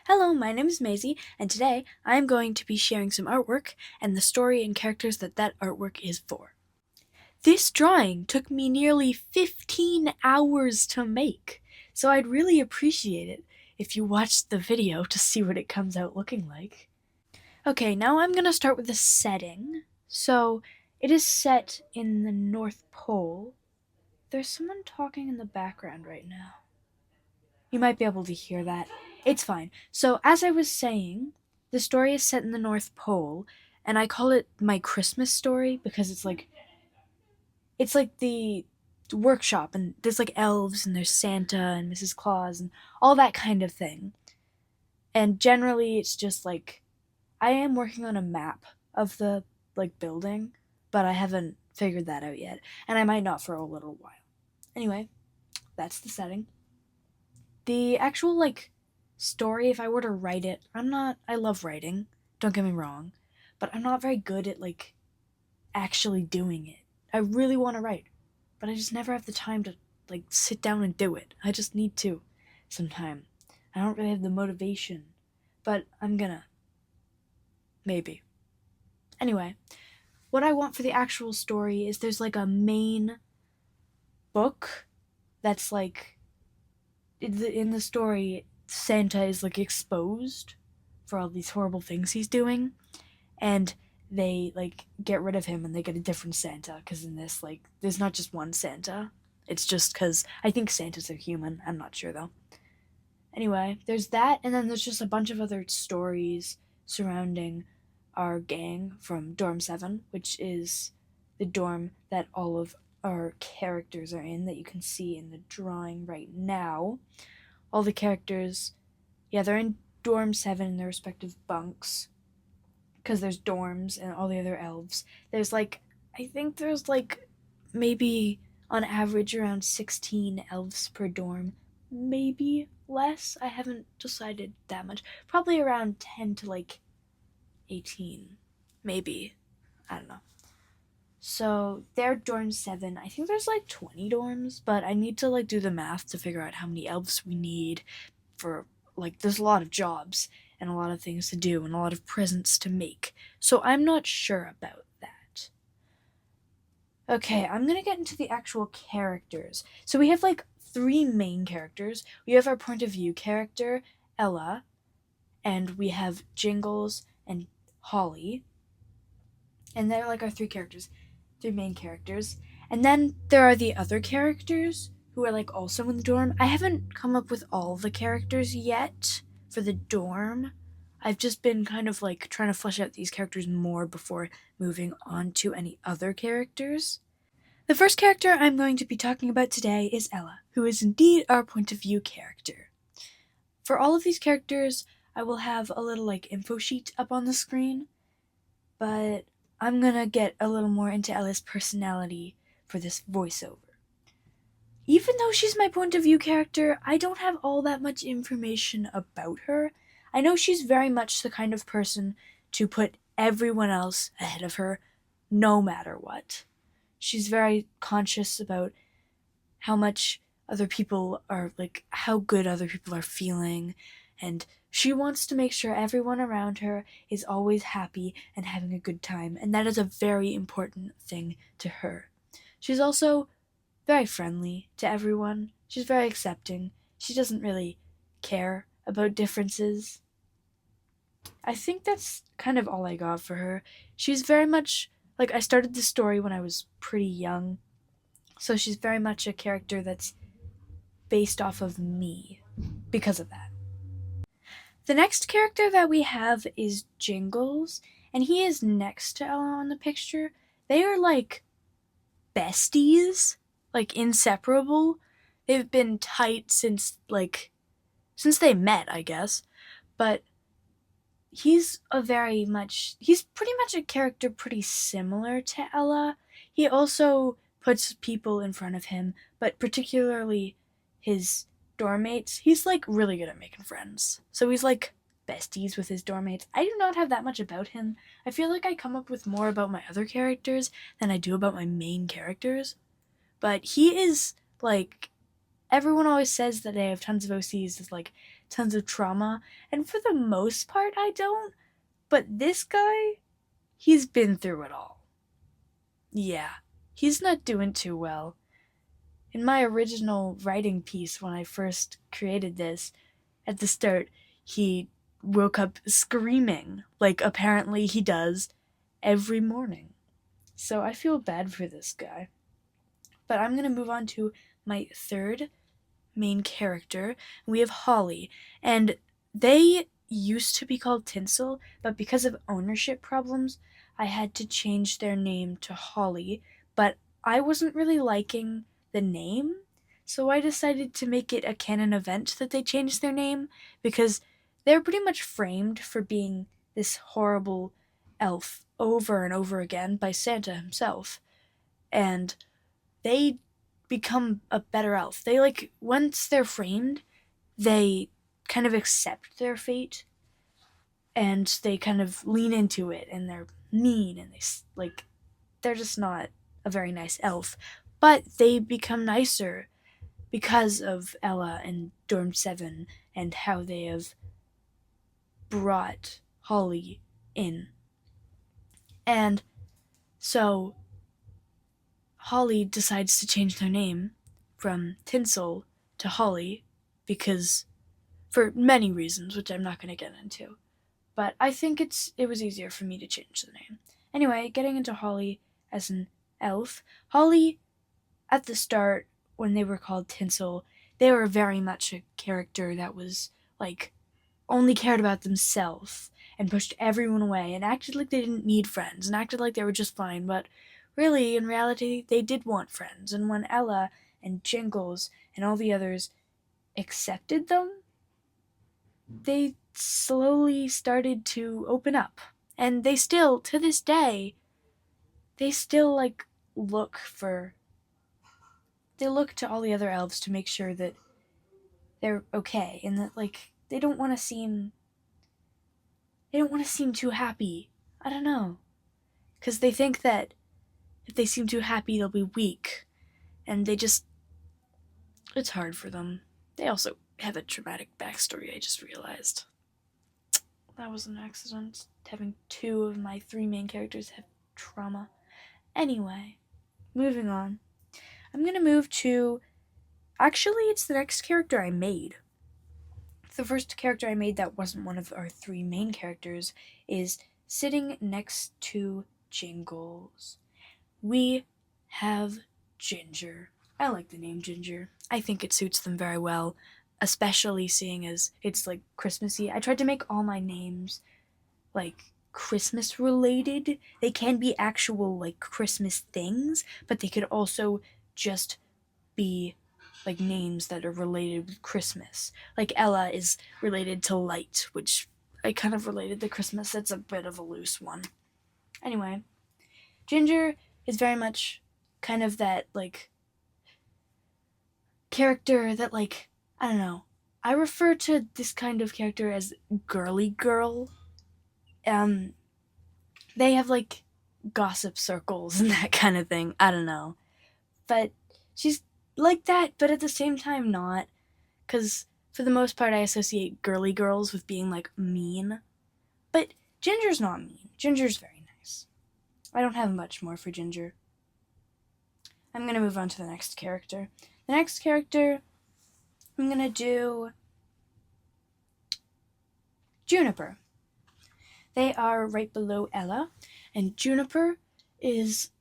Hello, my name is Maisie, and today I am going to be sharing some artwork and the story and characters that artwork is for. This drawing took me nearly 15 hours to make, so I'd really appreciate it if you watched the video to see what it comes out looking like. Okay, now I'm going to start with the setting. So, it is set in the North Pole. There's someone talking in the background right now. You might be able to hear that. It's fine. So, as I was saying, the story is set in the North Pole, and I call it my Christmas story because it's like the workshop, and there's like elves, and there's Santa and Mrs. Claus, and all that kind of thing. And generally, it's just like I am working on a map of the building, but I haven't figured that out yet, and I might not for a little while. Anyway, that's the setting. The actual story, if I were to write it, I love writing, don't get me wrong, but I'm not very good at actually doing it. I really want to write, but I just never have the time to sit down and do it. I just need to sometime. I don't really have the motivation, but I'm gonna. Maybe. Anyway, what I want for the actual story is there's a main book that's in the story, Santa is exposed for all these horrible things he's doing, and they get rid of him and they get a different Santa because in this there's not just one Santa. It's just because I think Santas are human. I'm not sure though. Anyway, there's that, and then there's just a bunch of other stories surrounding our gang from Dorm 7, which is the dorm that all of our characters are in that you can see in the drawing right now. All the characters, yeah, they're in Dorm 7 in their respective bunks because there's dorms and all the other elves. There's I think there's maybe on average around 16 elves per dorm, maybe less. I haven't decided that much. Probably around 10 to 18, maybe. I don't know. So they're dorm 7. I think there's 20 dorms, but I need to do the math to figure out how many elves we need for there's a lot of jobs and a lot of things to do and a lot of presents to make. So I'm not sure about that. Okay, I'm going to get into the actual characters. So we have 3 main characters. We have our point of view character, Ella, and we have Jingles and Holly. And they're our 3 main characters. And then there are the other characters who are also in the dorm. I haven't come up with all the characters yet for the dorm. I've just been kind of trying to flesh out these characters more before moving on to any other characters. The first character I'm going to be talking about today is Ella, who is indeed our point of view character. For all of these characters, I will have a little info sheet up on the screen, but I'm gonna get a little more into Ella's personality for this voiceover. Even though she's my point of view character, I don't have all that much information about her. I know she's very much the kind of person to put everyone else ahead of her, no matter what. She's very conscious about how much other people are how good other people are feeling, and she wants to make sure everyone around her is always happy and having a good time, and that is a very important thing to her. She's also very friendly to everyone. She's very accepting. She doesn't really care about differences. I think that's kind of all I got for her. She's very much I started this story when I was pretty young, so she's very much a character that's based off of me because of that. The next character that we have is Jingles, and he is next to Ella on the picture. They are besties, inseparable. They've been tight since they met, I guess. But he's pretty much a character pretty similar to Ella. He also puts people in front of him, but particularly his dorm mates. He's really good at making friends. So he's besties with his dorm mates. I do not have that much about him. I feel like I come up with more about my other characters than I do about my main characters. But he is everyone always says that they have tons of OCs with like tons of trauma, and for the most part I don't, but this guy, he's been through it all. Yeah, he's not doing too well. In my original writing piece when I first created this, at the start, he woke up screaming, like apparently he does every morning. So I feel bad for this guy. But I'm going to move on to my third main character. We have Holly, and they used to be called Tinsel, but because of ownership problems, I had to change their name to Holly, but I wasn't really liking the name, so I decided to make it a canon event that they changed their name, because they're pretty much framed for being this horrible elf over and over again by Santa himself, and they become a better elf. They, like, once they're framed, they kind of accept their fate and they kind of lean into it, and they're mean and they're just not a very nice elf, but they become nicer because of Ella and Dorm 7 and how they have brought Holly in. And so Holly decides to change their name from Tinsel to Holly because for many reasons, which I'm not going to get into. But I think it was easier for me to change the name. Anyway, getting into Holly as an elf. Holly, at the start, when they were called Tinsel, they were very much a character that was, like, only cared about themselves and pushed everyone away and acted like they didn't need friends and acted like they were just fine, but really, in reality, they did want friends. And when Ella and Jingles and all the others accepted them, they slowly started to open up. And they still, to this day, they still, like, they look to all the other elves to make sure that they're okay and that, like, they don't want to seem too happy. I don't know. Because they think that if they seem too happy, they'll be weak. And it's hard for them. They also have a traumatic backstory, I just realized. That was an accident. Having 2 of my 3 main characters have trauma. Anyway, moving on. I'm gonna move to... Actually, it's the next character I made. The first character I made that wasn't one of our 3 main characters is sitting next to Jingles. We have Ginger. I like the name Ginger. I think it suits them very well, especially seeing as it's, like, Christmassy. I tried to make all my names, like, Christmas related. They can be actual, like, Christmas things, but they could also just be, like, names that are related with Christmas. Like, Ella is related to light, which I kind of related to Christmas. That's a bit of a loose one. Anyway, Ginger is very much kind of that, like, character that, like, I don't know. I refer to this kind of character as girly girl. They have, like, gossip circles and that kind of thing. I don't know. But she's like that, but at the same time not. Because for the most part, I associate girly girls with being, like, mean. But Ginger's not mean. Ginger's very nice. I don't have much more for Ginger. I'm going to move on to the next character. The next character, I'm going to do Juniper. They are right below Ella, and Juniper is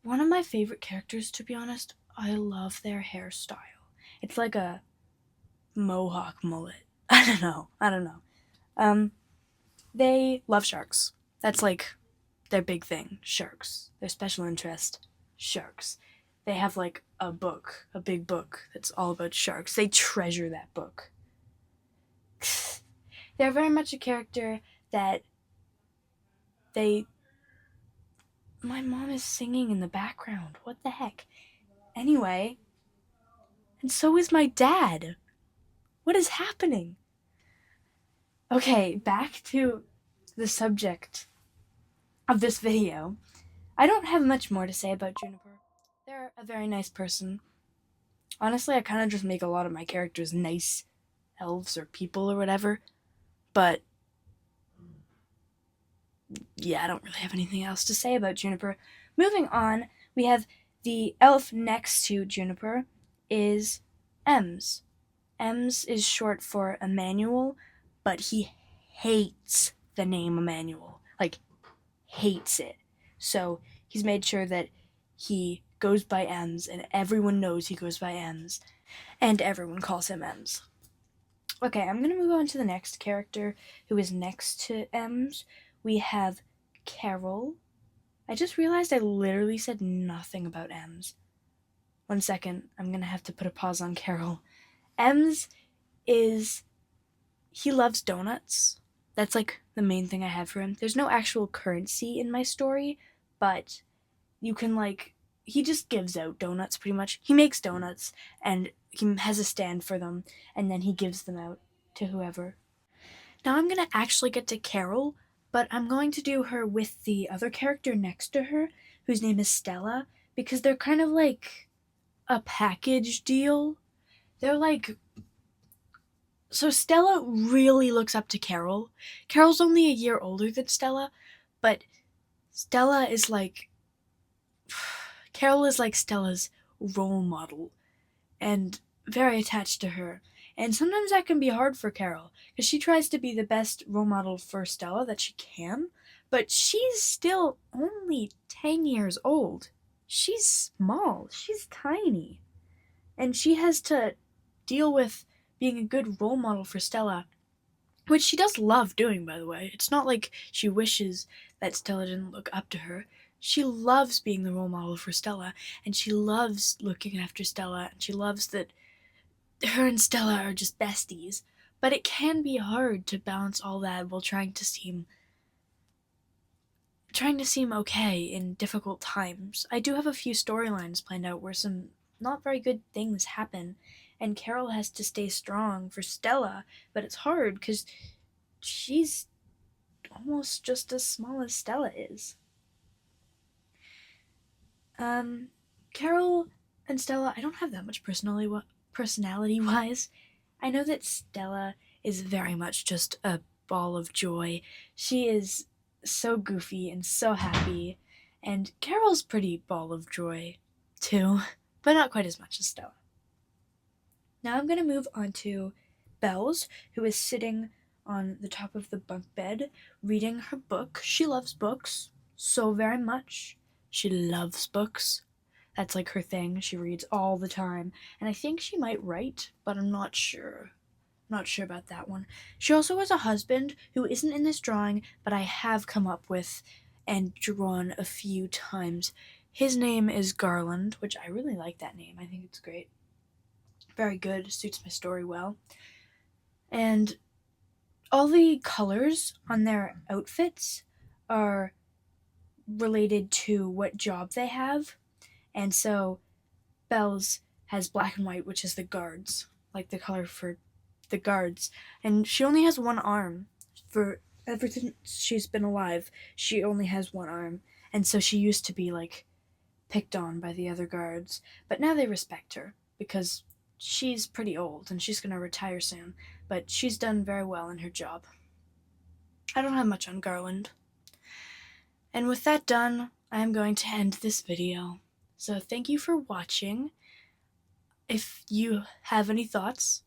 one of my favorite characters, to be honest. I love their hairstyle. It's like a mohawk mullet. I don't know. They love sharks. That's, like, their big thing, sharks. Their special interest, sharks. They have, like, a big book that's all about sharks. They treasure that book. They're very much a character that my mom is singing in the background. What the heck? Anyway, and so is my dad. What is happening? Okay, back to the subject of this video. I don't have much more to say about Juniper. They're a very nice person. Honestly, I kind of just make a lot of my characters nice elves or people or whatever. But yeah, I don't really have anything else to say about Juniper. Moving on, we have the elf next to Juniper is Ems. Ems is short for Emmanuel, but he hates the name Emmanuel. Like, hates it. So he's made sure that he goes by Ems, and everyone knows he goes by Ems, and everyone calls him Ems. Okay, I'm gonna move on to the next character who is next to Ems. We have Carol. I just realized I literally said nothing about Ems. 1 second, I'm gonna have to put a pause on Carol. Ems is. He loves donuts. That's like the main thing I have for him. There's no actual currency in my story, but you can like. He just gives out donuts pretty much. He makes donuts and he has a stand for them, and then he gives them out to whoever. Now I'm gonna actually get to Carol, but I'm going to do her with the other character next to her, whose name is Stella, because they're kind of like a package deal. They're like. So Stella really looks up to Carol. Carol's only a year older than Stella, but Stella is like. Carol is like Stella's role model and very attached to her. And sometimes that can be hard for Carol because she tries to be the best role model for Stella that she can, but she's still only 10 years old. She's small, she's tiny, and she has to deal with being a good role model for Stella, which she does love doing, by the way. It's not like she wishes that Stella didn't look up to her. She loves being the role model for Stella, and she loves looking after Stella, and she loves that her and Stella are just besties. But it can be hard to balance all that while trying to seem okay in difficult times. I do have a few storylines planned out where some not very good things happen, and Carol has to stay strong for Stella, but it's hard because she's almost just as small as Stella is. Carol and Stella, I don't have that much personality wise. I know that Stella is very much just a ball of joy. She is so goofy and so happy, and Carol's pretty ball of joy too, but not quite as much as Stella. Now I'm going to move on to Bells, who is sitting on the top of the bunk bed reading her book. She loves books so very much. She loves books. That's like her thing. She reads all the time. And I think she might write, but I'm not sure. Not sure about that one. She also has a husband who isn't in this drawing, but I have come up with and drawn a few times. His name is Garland, which I really like that name. I think it's great. Very good. Suits my story well. And all the colors on their outfits are related to what job they have. And so Bells has black and white, which is the guards, like the color for the guards. And she only has one arm. For ever since she's been alive, she only has one arm. And so she used to be like picked on by the other guards. But now they respect her because she's pretty old and she's going to retire soon. But she's done very well in her job. I don't have much on Garland. And with that done, I am going to end this video. So thank you for watching. If you have any thoughts,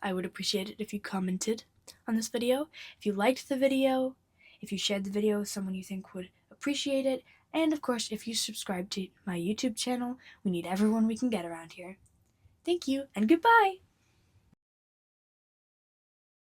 I would appreciate it if you commented on this video. If you liked the video, if you shared the video with someone you think would appreciate it, and of course, if you subscribe to my YouTube channel. We need everyone we can get around here. Thank you, and goodbye!